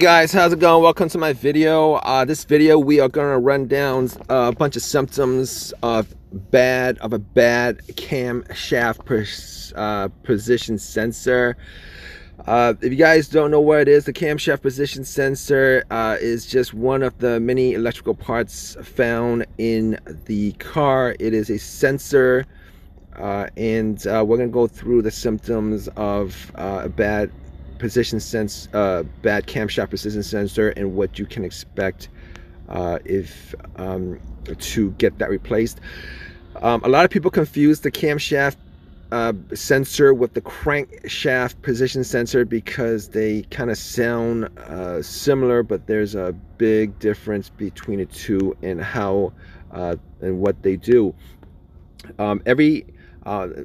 Guys, how's it going? Welcome to my video. This video we are going to run down a bunch of symptoms of a bad camshaft position sensor. If you guys don't know what it is, the camshaft position sensor is just one of the many electrical parts found in the car. It is a sensor, and we're going to go through the symptoms of a bad camshaft position sensor and what you can expect if to get that replaced. A lot of people confuse the camshaft sensor with the crankshaft position sensor because they kind of sound similar, but there's a big difference between the two and how and what they do. Every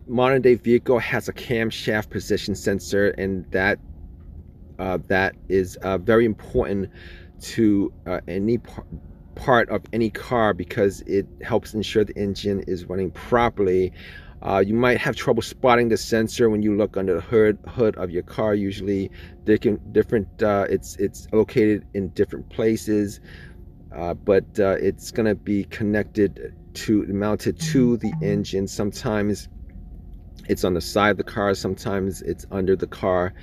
modern day vehicle has a camshaft position sensor, and that is very important to any part of any car because it helps ensure the engine is running properly. You might have trouble spotting the sensor when you look under the hood of your car. Usually it's located in different places, but it's going to be mounted to the engine. Sometimes it's on the side of the car, sometimes it's under the car,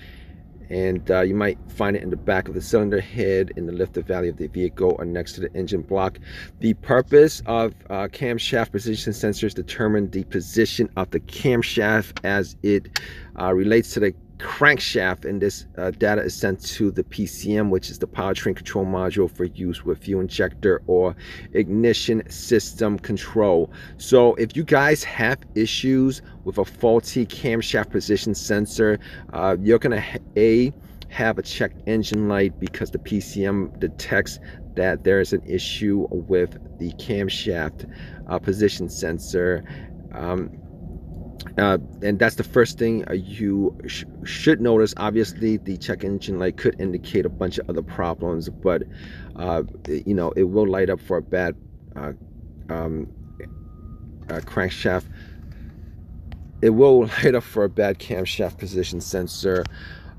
and you might find it in the back of the cylinder head, in the lifter valley of the vehicle, or next to the engine block. The purpose of camshaft position sensors determine the position of the camshaft as it relates to the crankshaft, and this data is sent to the PCM, which is the powertrain control module for use with fuel injector or ignition system control. So if you guys have issues with a faulty camshaft position sensor, you're gonna have a checked engine light because the PCM detects that there is an issue with the camshaft position sensor. And that's the first thing you should notice. Obviously, the check engine light could indicate a bunch of other problems, but you know, it will light up for a bad crankshaft. It will light up for a bad camshaft position sensor.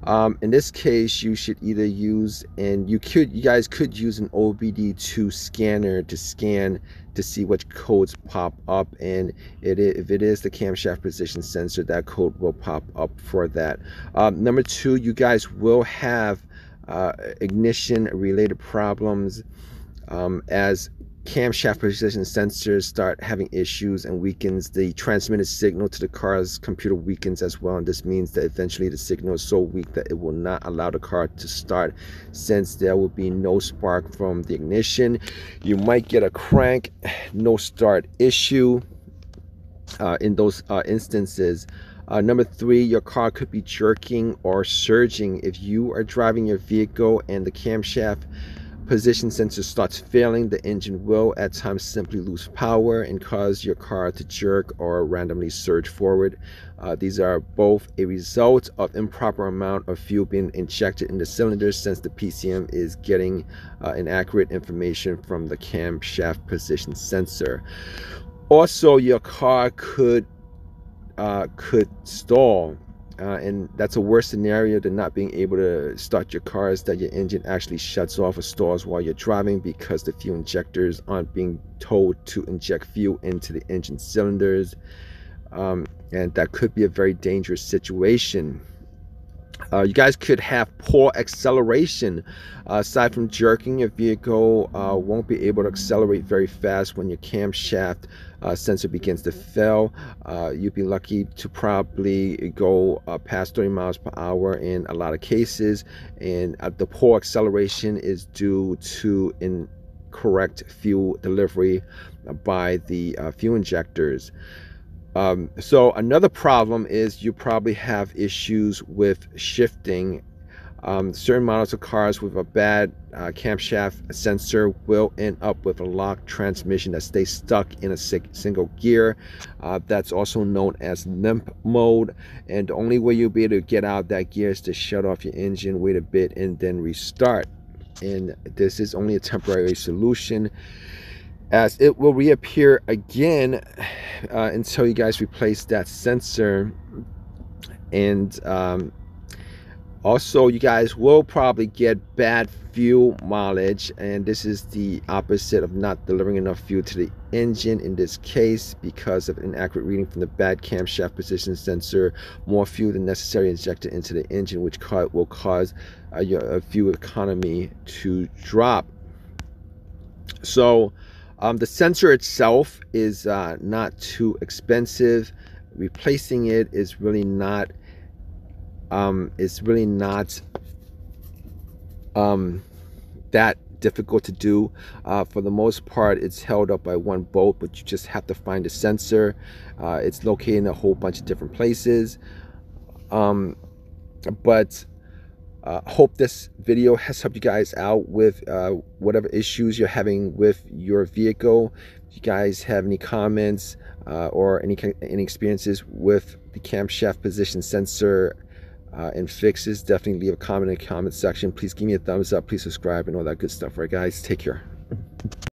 In this case, you should either use, and you guys could use an OBD2 scanner to scan to see which codes pop up, and if it is the camshaft position sensor, that code will pop up for that. Number two, you guys will have ignition related problems as camshaft position sensors start having issues and weakens. The transmitted signal to the car's computer weakens as well, and this means that eventually the signal is so weak that it will not allow the car to start, since there will be no spark from the ignition. You might get a crank no start issue in those instances. Number three, your car could be jerking or surging. If you are driving your vehicle and the camshaft position sensor starts failing, the engine will at times simply lose power and cause your car to jerk or randomly surge forward. These are both a result of improper amount of fuel being injected in the cylinder, since the PCM is getting inaccurate information from the camshaft position sensor. Also, your car could stall. And that's a worse scenario than not being able to start your car, is that your engine actually shuts off or stalls while you're driving because the fuel injectors aren't being told to inject fuel into the engine cylinders, and that could be a very dangerous situation. You guys could have poor acceleration. Aside from jerking, your vehicle won't be able to accelerate very fast when your camshaft sensor begins to fail. You'd be lucky to probably go past 30 miles per hour in a lot of cases, and the poor acceleration is due to incorrect fuel delivery by the fuel injectors. So another problem is you probably have issues with shifting. Certain models of cars with a bad camshaft sensor will end up with a locked transmission that stays stuck in a single gear. That's also known as limp mode, and the only way you'll be able to get out of that gear is to shut off your engine, wait a bit, and then restart. And this is only a temporary solution, as it will reappear again until you guys replace that sensor. And Also, you guys will probably get bad fuel mileage, and this is the opposite of not delivering enough fuel to the engine in this case because of inaccurate reading from the bad camshaft position sensor. More fuel than necessary injected into the engine, which will cause your fuel economy to drop. So the sensor itself is not too expensive. Replacing it is really not that difficult to do. For the most part, it's held up by one bolt, but you just have to find the sensor. It's located in a whole bunch of different places. But hope this video has helped you guys out with whatever issues you're having with your vehicle. If you guys have any comments or any experiences with the camshaft position sensor and fixes, definitely leave a comment in the comment section. Please give me a thumbs up, please subscribe, and all that good stuff. All right, guys, take care.